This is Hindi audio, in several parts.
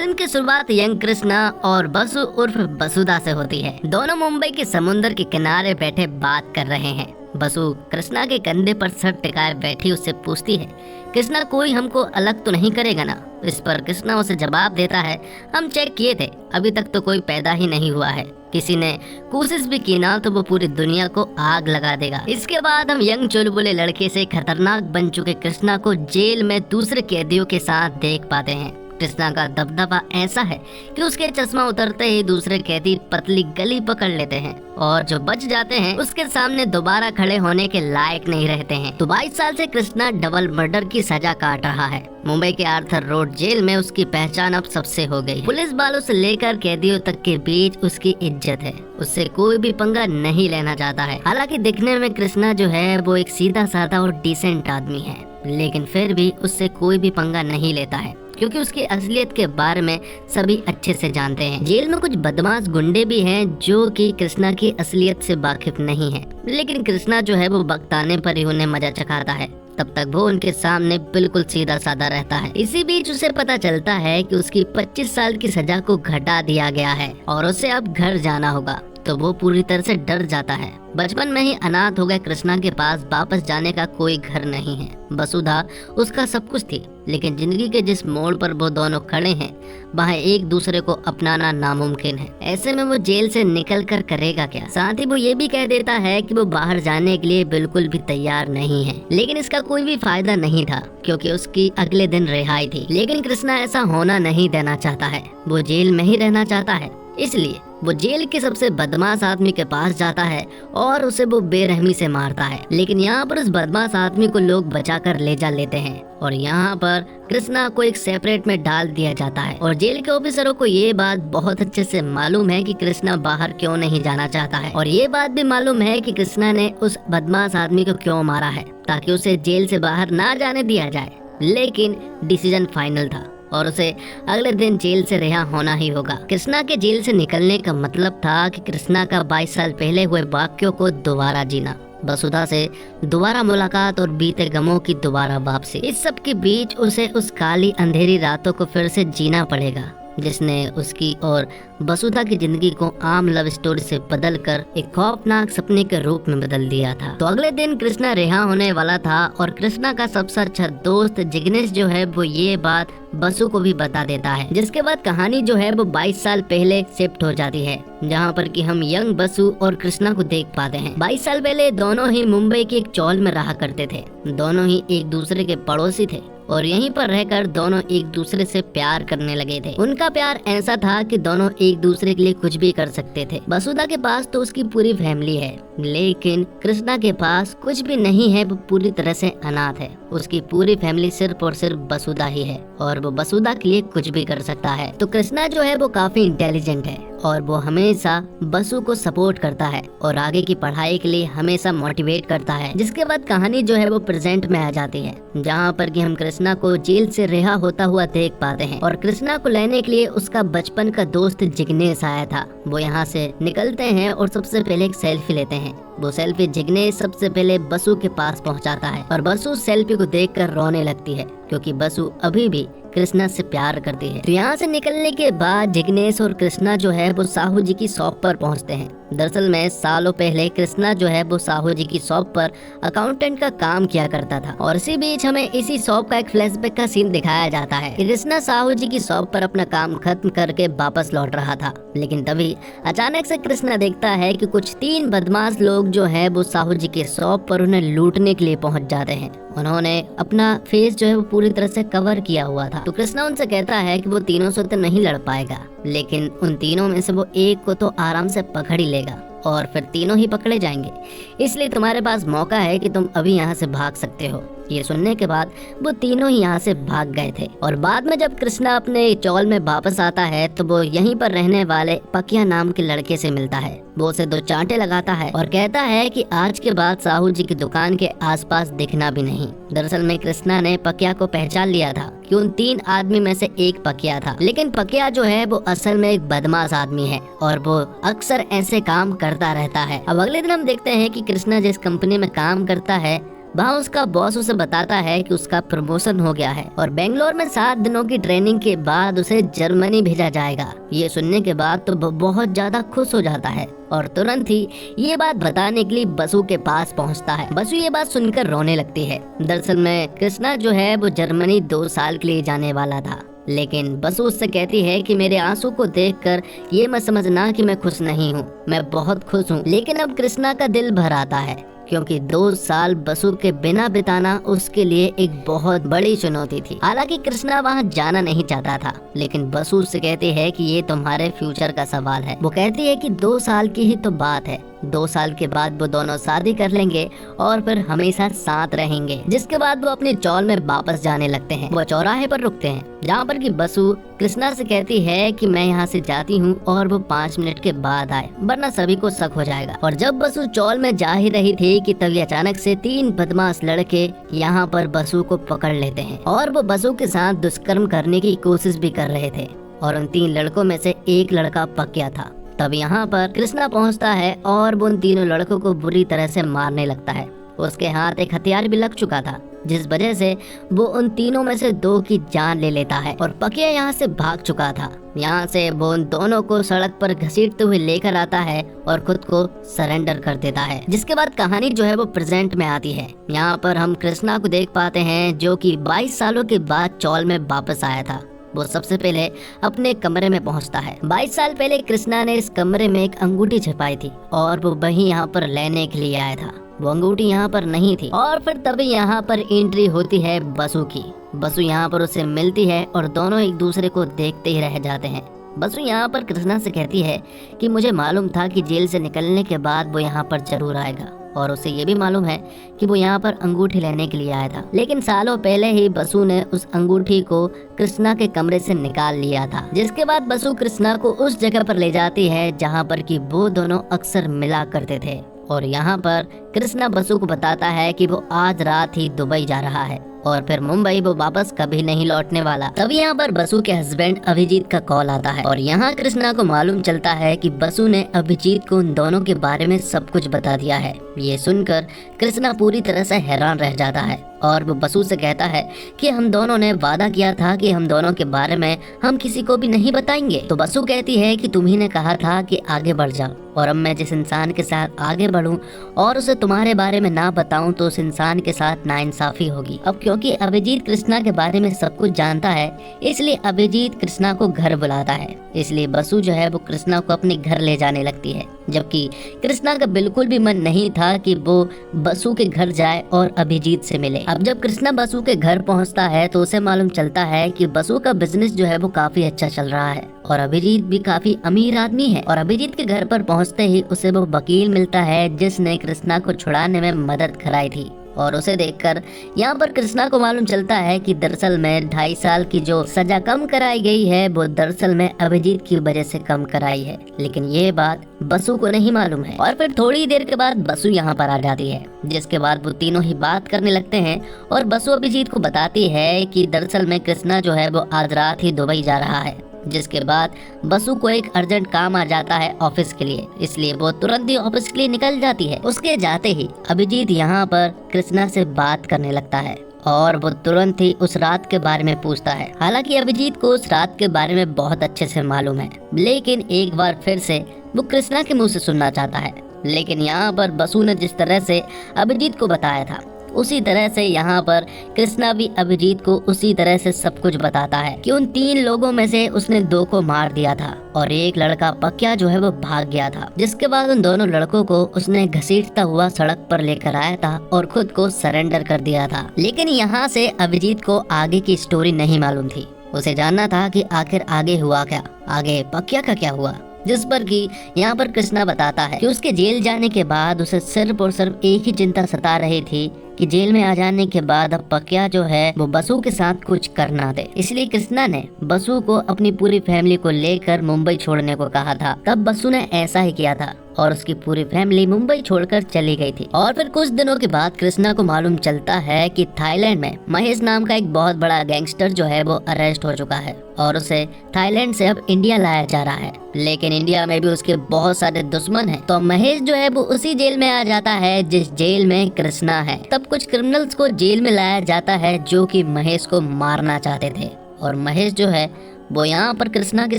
फिल्म की शुरुआत यंग कृष्णा और बसु उर्फ बसुदा से होती है। दोनों मुंबई के समुद्र के किनारे बैठे बात कर रहे हैं। बसु कृष्णा के कंधे पर सर टिकाए बैठी उससे पूछती है, कृष्णा कोई हमको अलग तो नहीं करेगा ना? इस पर कृष्णा उसे जवाब देता है, हम चेक किए थे, अभी तक तो कोई पैदा ही नहीं हुआ है। किसी ने कोशिश भी की ना तो वो पूरी दुनिया को आग लगा देगा। इसके बाद हम यंग चुलबुले लड़के से खतरनाक बन चुके कृष्णा को जेल में दूसरे कैदियों के साथ देख पाते हैं। कृष्णा का दबदबा ऐसा है कि उसके चश्मा उतरते ही दूसरे कैदी पतली गली पकड़ लेते हैं और जो बच जाते हैं उसके सामने दोबारा खड़े होने के लायक नहीं रहते हैं। तो 22 साल से कृष्णा डबल मर्डर की सजा काट रहा है। मुंबई के आर्थर रोड जेल में उसकी पहचान अब सबसे हो गई। पुलिस वालों से लेकर कैदियों तक के बीच उसकी इज्जत है। उससे कोई भी पंगा नहीं लेना चाहता है। हालांकि दिखने में कृष्णा जो है वो एक सीधा साधा और डिसेंट आदमी है, लेकिन फिर भी उससे कोई भी पंगा नहीं लेता है क्योंकि उसकी असलियत के बारे में सभी अच्छे से जानते हैं। जेल में कुछ बदमाश गुंडे भी हैं जो कि कृष्णा की असलियत से वाकिफ नहीं है, लेकिन कृष्णा जो है वो वक्त आने पर ही उन्हें मजा चखाता है। तब तक वो उनके सामने बिल्कुल सीधा साधा रहता है। इसी बीच उसे पता चलता है कि उसकी 25 साल की सजा को घटा दिया गया है और उसे अब घर जाना होगा, तो वो पूरी तरह से डर जाता है। बचपन में ही अनाथ हो गए कृष्णा के पास वापस जाने का कोई घर नहीं है। वसुधा उसका सब कुछ थी, लेकिन जिंदगी के जिस मोड़ पर वो दोनों खड़े हैं वहाँ एक दूसरे को अपनाना नामुमकिन है। ऐसे में वो जेल से निकल कर करेगा क्या? साथ ही वो ये भी कह देता है कि वो बाहर जाने के लिए बिल्कुल भी तैयार नहीं है, लेकिन इसका कोई भी फायदा नहीं था क्योंकि उसकी अगले दिन रिहाई थी। लेकिन कृष्णा ऐसा होना नहीं देना चाहता है, वो जेल में ही रहना चाहता है। इसलिए वो जेल के सबसे बदमाश आदमी के पास जाता है और उसे वो बेरहमी से मारता है। लेकिन यहाँ पर उस बदमाश आदमी को लोग बचाकर ले जा लेते हैं और यहाँ पर कृष्णा को एक सेपरेट में डाल दिया जाता है। और जेल के ऑफिसरों को ये बात बहुत अच्छे से मालूम है कि कृष्णा बाहर क्यों नहीं जाना चाहता है और ये बात भी मालूम है कि कृष्णा ने उस बदमाश आदमी को क्यों मारा है, ताकि उसे जेल से बाहर ना जाने दिया जाए। लेकिन डिसीजन फाइनल था और उसे अगले दिन जेल से रिहा होना ही होगा। कृष्णा के जेल से निकलने का मतलब था कि कृष्णा का 22 साल पहले हुए वाक्यों को दोबारा जीना, वसुधा से दोबारा मुलाकात और बीते गमों की दोबारा वापसी। इस सब के बीच उसे उस काली अंधेरी रातों को फिर से जीना पड़ेगा जिसने उसकी और वसुधा की जिंदगी को आम लव स्टोरी से बदलकर एक खौफनाक सपने के रूप में बदल दिया था। तो अगले दिन कृष्णा रिहा होने वाला था और कृष्णा का सबसे अच्छा दोस्त जिग्नेश जो है वो ये बात बसु को भी बता देता है, जिसके बाद कहानी जो है वो 22 साल पहले शिफ्ट हो जाती है, जहाँ पर कि हम यंग बसु और कृष्णा को देख पाते हैं। 22 साल पहले दोनों ही मुंबई के एक चौल में रहा करते थे। दोनों ही एक दूसरे के पड़ोसी थे और यहीं पर रहकर दोनों एक दूसरे से प्यार करने लगे थे। उनका प्यार ऐसा था कि दोनों एक दूसरे के लिए कुछ भी कर सकते थे। वसुधा के पास तो उसकी पूरी फैमिली है, लेकिन कृष्णा के पास कुछ भी नहीं है, वो पूरी तरह से अनाथ है। उसकी पूरी फैमिली सिर्फ और सिर्फ वसुधा ही है और वो वसुधा के लिए कुछ भी कर सकता है। तो कृष्णा जो है वो काफी इंटेलिजेंट है और वो हमेशा बसु को सपोर्ट करता है और आगे की पढ़ाई के लिए हमेशा मोटिवेट करता है। जिसके बाद कहानी जो है वो प्रेजेंट में आ जाती है, जहाँ पर कि हम कृष्णा को जेल से रिहा होता हुआ देख पाते हैं और कृष्णा को लेने के लिए उसका बचपन का दोस्त जिग्नेश आया था। वो यहाँ से निकलते हैं और सबसे पहले एक सेल्फी लेते हैं। वो सेल्फी जिग्नेश सबसे पहले बसु के पास पहुँचाता है और बसु सेल्फी को देखकर रोने लगती है क्योंकि बसु अभी भी कृष्णा से प्यार करती है। तो यहाँ से निकलने के बाद जिग्नेश और कृष्णा जो है वो साहू जी की शॉप पर पहुँचते हैं। दरअसल में सालों पहले कृष्णा जो है वो साहू जी की शॉप पर अकाउंटेंट का काम किया करता था और इसी बीच हमें इसी शॉप का एक फ्लैशबैक का सीन दिखाया जाता है। कृष्णा साहू जी की शॉप पर अपना काम खत्म करके वापस लौट रहा था, लेकिन तभी अचानक से कृष्णा देखता है कि कुछ 3 बदमाश लोग जो है वो साहू जी के शॉप पर उन्हें लूटने के लिए पहुंच जाते हैं। उन्होंने अपना फेस जो है वो पूरी तरह से कवर किया हुआ था। तो कृष्णा उनसे कहता है कि वो तीनों से तो नहीं लड़ पाएगा, लेकिन उन तीनों में से वो एक को तो आराम से पकड़ ही लेगा और फिर तीनों ही पकड़े जाएंगे, इसलिए तुम्हारे पास मौका है कि तुम अभी यहाँ से भाग सकते हो। ये सुनने के बाद वो तीनों ही यहाँ से भाग गए थे और बाद में जब कृष्णा अपने चौल में वापस आता है तो वो यहीं पर रहने वाले पकिया नाम के लड़के से मिलता है। वो उसे 2 चांटे लगाता है और कहता है कि आज के बाद साहू जी की दुकान के आसपास दिखना भी नहीं। दरअसल में कृष्णा ने पकिया को पहचान लिया था कि उन 3 आदमी में से एक पकिया था, लेकिन पकिया जो है वो असल में एक बदमाश आदमी है और वो अक्सर ऐसे काम करता रहता है। अब अगले दिन हम देखते हैं कि कृष्णा जिस कंपनी में काम करता है वहाँ उसका बॉस उसे बताता है कि उसका प्रमोशन हो गया है और बेंगलोर में 7 दिनों की ट्रेनिंग के बाद उसे जर्मनी भेजा जाएगा। ये सुनने के बाद तो वो बहुत ज्यादा खुश हो जाता है और तुरंत ही ये बात बताने के लिए बसु के पास पहुंचता है। बसु ये बात सुनकर रोने लगती है। दरअसल में कृष्णा जो है वो जर्मनी 2 साल के लिए जाने वाला था, लेकिन बसु उससे कहती है कि मेरे आंसू को देखकर ये मत समझना कि मैं खुश नहीं हूँ, मैं बहुत खुश हूँ। लेकिन अब कृष्णा का दिल भर आता है क्योंकि 2 साल बसु के बिना बिताना उसके लिए एक बहुत बड़ी चुनौती थी। हालांकि कृष्णा वहाँ जाना नहीं चाहता था, लेकिन बसु उससे कहती है कि ये तुम्हारे फ्यूचर का सवाल है। वो कहती है कि 2 साल की ही तो बात है, 2 साल के बाद वो दोनों शादी कर लेंगे और फिर हमेशा साथ रहेंगे। जिसके बाद वो अपने चौल में वापस जाने लगते हैं। वो चौराहे पर रुकते हैं जहाँ पर कि बसु कृष्णा से कहती है कि मैं यहाँ से जाती हूँ और वो 5 मिनट के बाद आए, वरना सभी को शक हो जाएगा। और जब बसु चौल में जा ही रही थी कि तभी अचानक से 3 बदमाश लड़के यहाँ पर बसु को पकड़ लेते हैं और वो बसु के साथ दुष्कर्म करने की कोशिश भी कर रहे थे। और उन 3 लड़कों में से एक लड़का पकिया था। तब यहाँ पर कृष्णा पहुँचता है और वो उन तीनों लड़कों को बुरी तरह से मारने लगता है। उसके हाथ एक हथियार भी लग चुका था, जिस वजह से वो उन तीनों में से 2 की जान ले लेता है और पकिया यहाँ से भाग चुका था। यहाँ से वो उन दोनों को सड़क पर घसीटते हुए लेकर आता है और खुद को सरेंडर कर देता है। जिसके बाद कहानी जो है वो प्रेजेंट में आती है। यहाँ पर हम कृष्णा को देख पाते हैं जो कि 22 सालों के बाद चौल में वापस आया था। वो सबसे पहले अपने कमरे में पहुंचता है। 22 साल पहले कृष्णा ने इस कमरे में एक अंगूठी छिपाई थी और वो वही यहाँ पर लेने के लिए आया था। वो अंगूठी यहाँ पर नहीं थी और फिर तभी यहाँ पर एंट्री होती है बसु की। बसु यहाँ पर उससे मिलती है और दोनों एक दूसरे को देखते ही रह जाते हैं। बसु यहाँ पर कृष्णा से कहती है कि मुझे मालूम था कि जेल से निकलने के बाद वो यहाँ पर जरूर आएगा और उसे ये भी मालूम है कि वो यहाँ पर अंगूठी लेने के लिए आया था। लेकिन सालों पहले ही बसु ने उस अंगूठी को कृष्णा के कमरे से निकाल लिया था। जिसके बाद बसु कृष्णा को उस जगह पर ले जाती है जहाँ पर कि वो दोनों अक्सर मिला करते थे और यहाँ पर कृष्णा बसु को बताता है कि वो आज रात ही दुबई जा रहा है और फिर मुंबई वो वापस कभी नहीं लौटने वाला। तभी यहाँ पर बसु के हस्बैंड अभिजीत का कॉल आता है और यहाँ कृष्णा को मालूम चलता है कि बसु ने अभिजीत को उन दोनों के बारे में सब कुछ बता दिया है। ये सुनकर कृष्णा पूरी तरह से हैरान रह जाता है और वो बसु से कहता है कि हम दोनों ने वादा किया था कि हम दोनों के बारे में हम किसी को भी नहीं बताएंगे। तो बसु कहती है कि तुम्ही ने कहा था कि आगे बढ़ जाओ और अब मैं जिस इंसान के साथ आगे बढ़ूं और उसे तुम्हारे बारे में ना बताऊं तो उस इंसान के साथ नाइंसाफी होगी। अब क्योंकि अभिजीत कृष्णा के बारे में सब कुछ जानता है, इसलिए अभिजीत कृष्णा को घर बुलाता है। इसलिए बसु जो है वो कृष्णा को अपने घर ले जाने लगती है, जबकि कृष्णा का बिल्कुल भी मन नहीं था कि वो बसु के घर जाए और अभिजीत से मिले। अब जब कृष्णा बसु के घर पहुंचता है तो उसे मालूम चलता है कि बसु का बिजनेस जो है वो काफी अच्छा चल रहा है और अभिजीत भी काफी अमीर आदमी है। और अभिजीत के घर पर पहुंचते ही उसे वो वकील मिलता है जिसने कृष्णा को छुड़ाने में मदद कराई थी और उसे देखकर यहाँ पर कृष्णा को मालूम चलता है कि दरअसल में 2.5 साल की जो सजा कम कराई गई है वो दरअसल में अभिजीत की वजह से कम कराई है। लेकिन ये बात बसु को नहीं मालूम है। और फिर थोड़ी देर के बाद बसु यहाँ पर आ जाती है, जिसके बाद वो तीनों ही बात करने लगते हैं और बसु अभिजीत को बताती है कि दरअसल में कृष्णा जो है वो आज रात ही दुबई जा रहा है। जिसके बाद बसु को एक अर्जेंट काम आ जाता है ऑफिस के लिए, इसलिए वो तुरंत ही ऑफिस के लिए निकल जाती है। उसके जाते ही अभिजीत यहाँ पर कृष्णा से बात करने लगता है और वो तुरंत ही उस रात के बारे में पूछता है। हालांकि अभिजीत को उस रात के बारे में बहुत अच्छे से मालूम है, लेकिन एक बार फिर से वो कृष्णा के मुंह से सुनना चाहता है। लेकिन यहाँ पर बसु ने जिस तरह से अभिजीत को बताया था उसी तरह से यहाँ पर कृष्णा भी अभिजीत को उसी तरह से सब कुछ बताता है कि उन 3 लोगों में से उसने 2 को मार दिया था और एक लड़का पकिया जो है वो भाग गया था। जिसके बाद उन दोनों लड़कों को उसने घसीटता हुआ सड़क पर लेकर आया था और खुद को सरेंडर कर दिया था। लेकिन यहाँ से अभिजीत को आगे की स्टोरी नहीं मालूम थी। उसे जानना था कि आखिर आगे हुआ क्या, आगे पकिया का क्या हुआ। जिस पर कि यहाँ पर कृष्णा बताता है कि उसके जेल जाने के बाद उसे सिर्फ और सिर्फ एक ही चिंता सता रही थी कि जेल में आ जाने के बाद अब पकिया जो है वो बसु के साथ कुछ करना दे। इसलिए कृष्णा ने बसु को अपनी पूरी फैमिली को लेकर मुंबई छोड़ने को कहा था। तब बसु ने ऐसा ही किया था और उसकी पूरी फैमिली मुंबई छोड़कर चली गई थी। और फिर कुछ दिनों के बाद कृष्णा को मालूम चलता है कि थाईलैंड में महेश नाम का एक बहुत बड़ा गैंगस्टर जो है वो अरेस्ट हो चुका है और उसे थाईलैंड से अब इंडिया लाया जा रहा है। लेकिन इंडिया में भी उसके बहुत सारे दुश्मन हैं। तो महेश जो है वो उसी जेल में आ जाता है जिस जेल में कृष्णा है। तब कुछ क्रिमिनल्स को जेल में लाया जाता है जो कि महेश को मारना चाहते थे और महेश जो है वो यहाँ पर कृष्णा की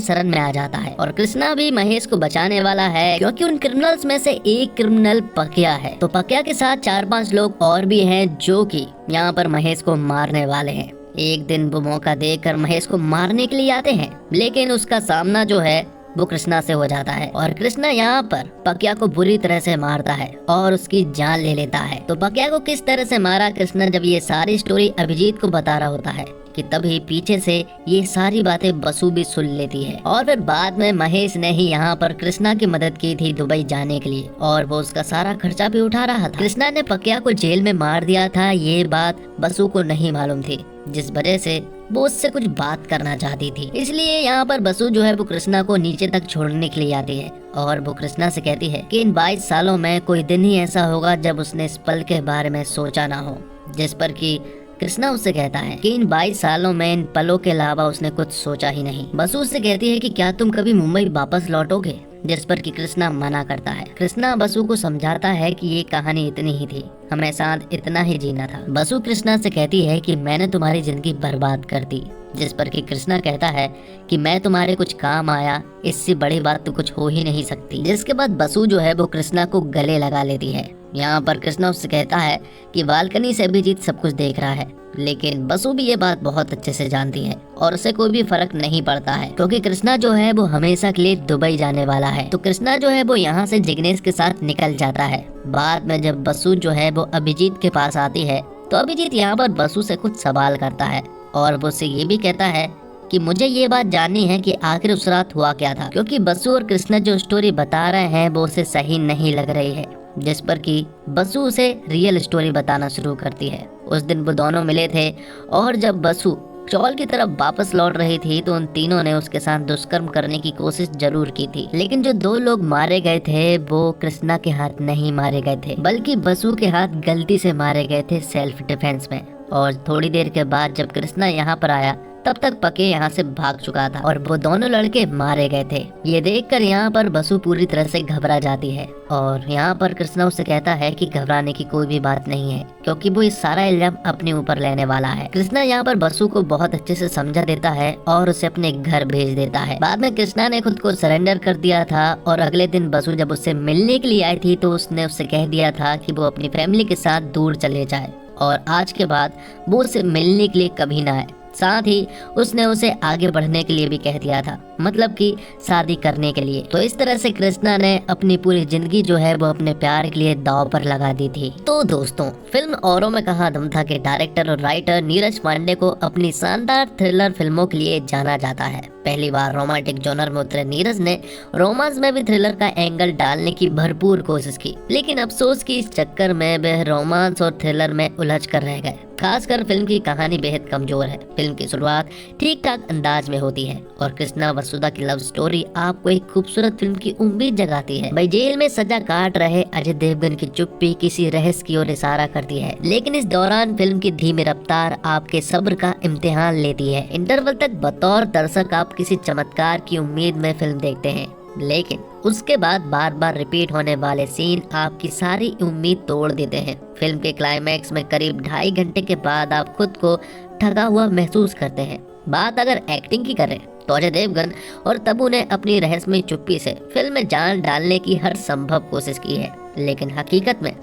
शरण में आ जाता है और कृष्णा भी महेश को बचाने वाला है क्योंकि उन क्रिमिनल्स में से एक क्रिमिनल पकिया है। तो पकिया के साथ 4-5 लोग और भी हैं जो कि यहाँ पर महेश को मारने वाले हैं। एक दिन वो मौका देकर महेश को मारने के लिए आते हैं, लेकिन उसका सामना जो है वो कृष्णा से हो जाता है और कृष्णा यहाँ पर पकिया को बुरी तरह से मारता है और उसकी जान ले लेता है। तो पकिया को किस तरह से मारा कृष्णा जब ये सारी स्टोरी अभिजीत को बता रहा होता है कि तभी पीछे से ये सारी बातें बसु भी सुन लेती है। और फिर बाद में महेश ने ही यहाँ पर कृष्णा की मदद की थी दुबई जाने के लिए और वो उसका सारा खर्चा भी उठा रहा था। कृष्णा ने पकिया को जेल में मार दिया था, ये बात बसु को नहीं मालूम थी, जिस वजह से वो उससे कुछ बात करना चाहती थी। इसलिए यहाँ पर बसु जो है वो कृष्णा को नीचे तक छोड़ने के लिए आती है और वो कृष्णा से कहती है कि इन 22 सालों में कोई दिन ही ऐसा होगा जब उसने इस पल के बारे में सोचा ना हो। जिस पर कि कृष्णा उससे कहता है कि इन 22 सालों में इन पलों के अलावा उसने कुछ सोचा ही नहीं। बसु उससे कहती है कि क्या तुम कभी मुंबई वापस लौटोगे, जिस पर कि कृष्णा मना करता है। कृष्णा बसु को समझाता है कि ये कहानी इतनी ही थी, हमें साथ इतना ही जीना था। बसु कृष्णा से कहती है कि मैंने तुम्हारी जिंदगी बर्बाद कर दी, जिस पर कि कृष्णा कहता है कि मैं तुम्हारे कुछ काम आया, इससे बड़ी बात तो कुछ हो ही नहीं सकती। जिसके बाद बसु जो है वो कृष्णा को गले लगा लेती है। यहाँ पर कृष्णा उससे कहता है कि बालकनी से अभिजीत सब कुछ देख रहा है, लेकिन बसु भी ये बात बहुत अच्छे से जानती है और उसे कोई भी फर्क नहीं पड़ता है क्योंकि कृष्णा जो है वो हमेशा के लिए दुबई जाने वाला है। तो कृष्णा जो है वो यहाँ से जिग्नेश के साथ निकल जाता है। बाद में जब बसु जो है वो अभिजीत के पास आती है तो अभिजीत यहाँ पर बसु से कुछ सवाल करता है और वो उससे ये भी कहता है कि मुझे ये बात जाननी है कि आखिर उस रात हुआ क्या था, क्योंकि बसु और कृष्णा जो स्टोरी बता रहे हैं वो उसे सही नहीं लग रही है। जिस पर कि बसु उसे रियल स्टोरी बताना शुरू करती है। उस दिन वो दोनों मिले थे और जब बसु चौल की तरफ वापस लौट रही थी तो उन तीनों ने उसके साथ दुष्कर्म करने की कोशिश जरूर की थी, लेकिन जो 2 लोग मारे गए थे वो कृष्णा के हाथ नहीं मारे गए थे, बल्कि बसु के हाथ गलती से मारे गए थे सेल्फ डिफेंस में। और थोड़ी देर के बाद जब कृष्णा यहाँ पर आया तब तक पके यहाँ से भाग चुका था और वो दोनों लड़के मारे गए थे। ये देखकर यहाँ पर बसु पूरी तरह से घबरा जाती है और यहाँ पर कृष्णा उससे कहता है कि घबराने की कोई भी बात नहीं है क्योंकि वो इस सारा इल्जाम अपने ऊपर लेने वाला है। कृष्णा यहाँ पर बसु को बहुत अच्छे से समझा देता है और उसे अपने घर भेज देता है। बाद में कृष्णा ने खुद को सरेंडर कर दिया था और अगले दिन बसु जब उससे मिलने के लिए आई थी तो उसने उससे कह दिया था कि वो अपनी फैमिली के साथ दूर चले जाए और आज के बाद वो उससे मिलने के लिए कभी ना आए। साथ ही उसने उसे आगे बढ़ने के लिए भी कह दिया था, मतलब कि शादी करने के लिए। तो इस तरह से कृष्णा ने अपनी पूरी जिंदगी जो है वो अपने प्यार के लिए दांव पर लगा दी थी। तो दोस्तों, फिल्म औरों में कहा दम था के डायरेक्टर और राइटर नीरज पांडे को अपनी शानदार थ्रिलर फिल्मों के लिए जाना जाता है। पहली बार रोमांटिक जॉनर में उतरे नीरज ने रोमांस में भी थ्रिलर का एंगल डालने की भरपूर कोशिश की, लेकिन अफसोस कि इस चक्कर में वह रोमांस और थ्रिलर में उलझ कर रह गए। खासकर फिल्म की कहानी बेहद कमजोर है। फिल्म की शुरुआत ठीक ठाक अंदाज में होती है और कृष्णा वसुधा की लव स्टोरी आपको एक खूबसूरत फिल्म की उम्मीद जगाती है। भाई जेल में सजा काट रहे अजय देवगन की चुप्पी किसी रहस्य की ओर इशारा करती है, लेकिन इस दौरान फिल्म की धीमी रफ्तार आपके सब्र का इम्तिहान लेती है। इंटरवल तक बतौर दर्शक आप किसी चमत्कार की उम्मीद में फिल्म देखते हैं, लेकिन उसके बाद बार बार रिपीट होने वाले सीन आपकी सारी उम्मीद तोड़ देते हैं। फिल्म के क्लाइमैक्स में करीब 2.5 घंटे के बाद आप खुद को ठगा हुआ महसूस करते हैं। बात अगर एक्टिंग की करें तो अजय देवगन और तब्बू ने अपनी रहस्यमयी चुप्पी से फिल्म में जान डालने की हर संभव कोशिश की है, लेकिन हकीकत में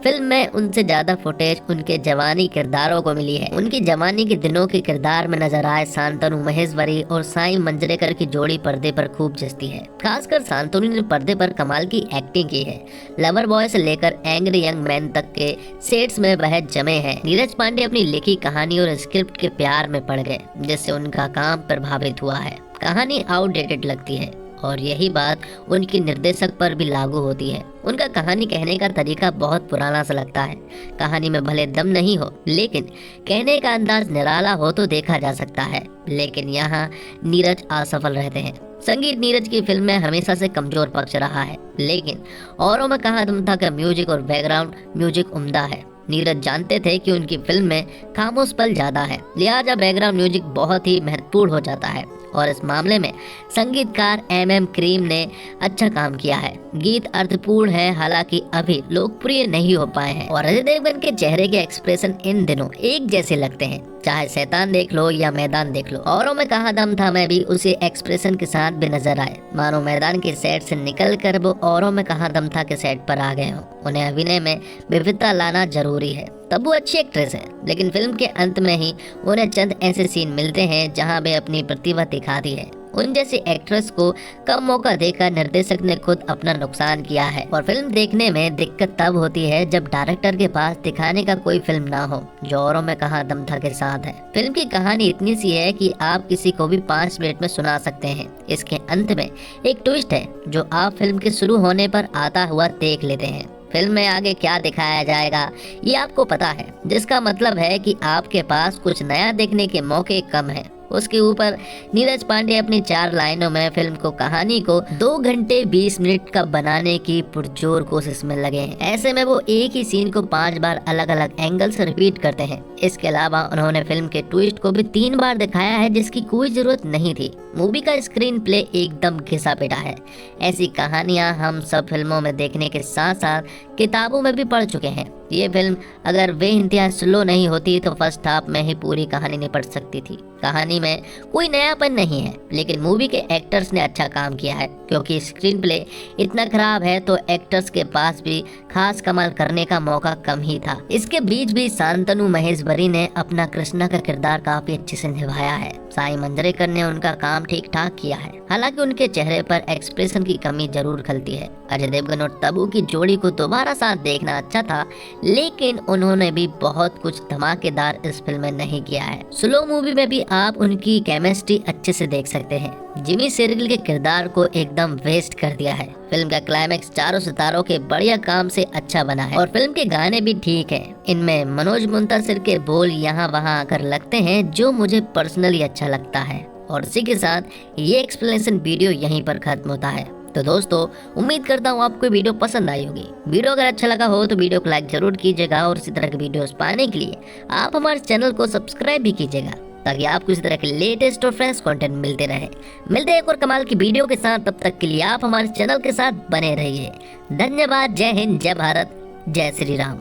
फिल्म में उनसे ज्यादा फुटेज उनके जवानी किरदारों को मिली है। उनकी जवानी के दिनों के किरदार में नजर आए शांतनु महेश्वरी और साई मंजरेकर की जोड़ी पर्दे पर खूब जचती है। खासकर शांतनु ने पर्दे पर कमाल की एक्टिंग की है। लवर बॉय से लेकर एंग्री यंग मैन तक के सेट्स में वह जमे हैं। नीरज पांडे अपनी लिखी कहानी और स्क्रिप्ट के प्यार में पड़ गए, जिससे उनका काम प्रभावित हुआ है। कहानी आउटडेटेड लगती है, और यही बात उनकी निर्देशक पर भी लागू होती है। उनका कहानी कहने का तरीका बहुत पुराना सा लगता है। कहानी में भले दम नहीं हो, लेकिन कहने का अंदाज निराला हो तो देखा जा सकता है। लेकिन यहाँ नीरज असफल रहते हैं। संगीत नीरज की फिल्म में हमेशा से कमजोर पक्ष रहा है, लेकिन औरों में कहा तुम था का म्यूजिक और बैकग्राउंड म्यूजिक उम्दा है। नीरज जानते थे कि उनकी फिल्म में खामोश पल ज्यादा है, लिहाजा बैकग्राउंड म्यूजिक बहुत ही महत्वपूर्ण हो जाता है। और इस मामले में संगीतकार एम क्रीम ने अच्छा काम किया है। गीत अर्थपूर्ण है, हालांकि अभी लोकप्रिय नहीं हो पाए हैं। और अजय देवगन के चेहरे के एक्सप्रेशन इन दिनों एक जैसे लगते हैं, चाहे शैतान देख लो या मैदान देख लो। औरों में कहा दम था मैं भी उसी एक्सप्रेशन के साथ भी नजर आए, मानो मैदान के सेट से निकल कर वो औरों में कहा दम था के सेट पर आ गए हो। उन्हें अभिनय में विविधता लाना जरूरी है, तब वो अच्छी एक्ट्रेस है। लेकिन फिल्म के अंत में ही उन्हें चंद ऐसे सीन मिलते हैं जहां वे अपनी प्रतिभा दिखाती है। उन जैसी एक्ट्रेस को कम मौका देकर निर्देशक ने खुद अपना नुकसान किया है। और फिल्म देखने में दिक्कत तब होती है जब डायरेक्टर के पास दिखाने का कोई फिल्म ना हो, जो औरों में कहा दम था के साथ है। फिल्म की कहानी इतनी सी है कि आप किसी को भी 5 मिनट में सुना सकते हैं। इसके अंत में एक ट्विस्ट है जो आप फिल्म के शुरू होने पर आता हुआ देख लेते हैं। फिल्म में आगे क्या दिखाया जाएगा ये आपको पता है, जिसका मतलब है कि आपके पास कुछ नया देखने के मौके कम है। उसके ऊपर नीरज पांडे अपनी 4 लाइनों में फिल्म को कहानी को 2 घंटे 20 मिनट का बनाने की पुरजोर कोशिश में लगे हैं। ऐसे में वो एक ही सीन को 5 बार अलग अलग एंगल से रिपीट करते हैं। इसके अलावा उन्होंने फिल्म के ट्विस्ट को भी 3 बार दिखाया है, जिसकी कोई जरूरत नहीं थी। मूवी का स्क्रीन प्ले एकदम घिसा पिटा है। ऐसी कहानियां हम सब फिल्मों में देखने के साथ साथ किताबों में भी पढ़ चुके हैं। ये फिल्म अगर वे इंतहा स्लो नहीं होती तो फर्स्ट हाफ में ही पूरी कहानी निपट सकती थी। कहानी में कोई नयापन नहीं है, लेकिन मूवी के एक्टर्स ने अच्छा काम किया है। क्योंकि स्क्रीन प्ले इतना खराब है तो एक्टर्स के पास भी खास कमाल करने का मौका कम ही था। इसके बीच भी शांतनु महेश्वरी ने अपना कृष्णा का किरदार काफी अच्छे से निभाया है। साई मंजरेकर ने उनका काम ठीक ठाक किया है, हालांकि उनके चेहरे पर एक्सप्रेशन की कमी जरूर खलती है। अजय देवगन और तब्बू की जोड़ी को दोबारा साथ देखना अच्छा था, लेकिन उन्होंने भी बहुत कुछ धमाकेदार इस फिल्म में नहीं किया है। स्लो मूवी में भी आप उनकी केमिस्ट्री अच्छे से देख सकते हैं। जिमी सेरिल के किरदार को एकदम वेस्ट कर दिया है। फिल्म का क्लाइमैक्स चारों सितारों के बढ़िया काम से अच्छा बना है और फिल्म के गाने भी ठीक है। इनमें मनोज मुंतासिर के बोल यहाँ वहाँ आकर लगते हैं, जो मुझे पर्सनली अच्छा लगता है। और इसी के साथ ये एक्सप्लेनेशन वीडियो यहीं पर खत्म होता है। तो दोस्तों, उम्मीद करता हूँ आपको वीडियो पसंद आई होगी। वीडियो अगर अच्छा लगा हो तो वीडियो को लाइक जरूर कीजिएगा और इसी तरह के वीडियोस पाने के लिए आप हमारे चैनल को सब्सक्राइब भी कीजिएगा, ताकि आपको इस तरह के लेटेस्ट और फ्रेश कंटेंट मिलते रहे। मिलते हैं एक और कमाल की वीडियो के साथ, तब तक के लिए आप हमारे चैनल के साथ बने रहिए। धन्यवाद। जय हिंद, जय भारत, जय श्री राम।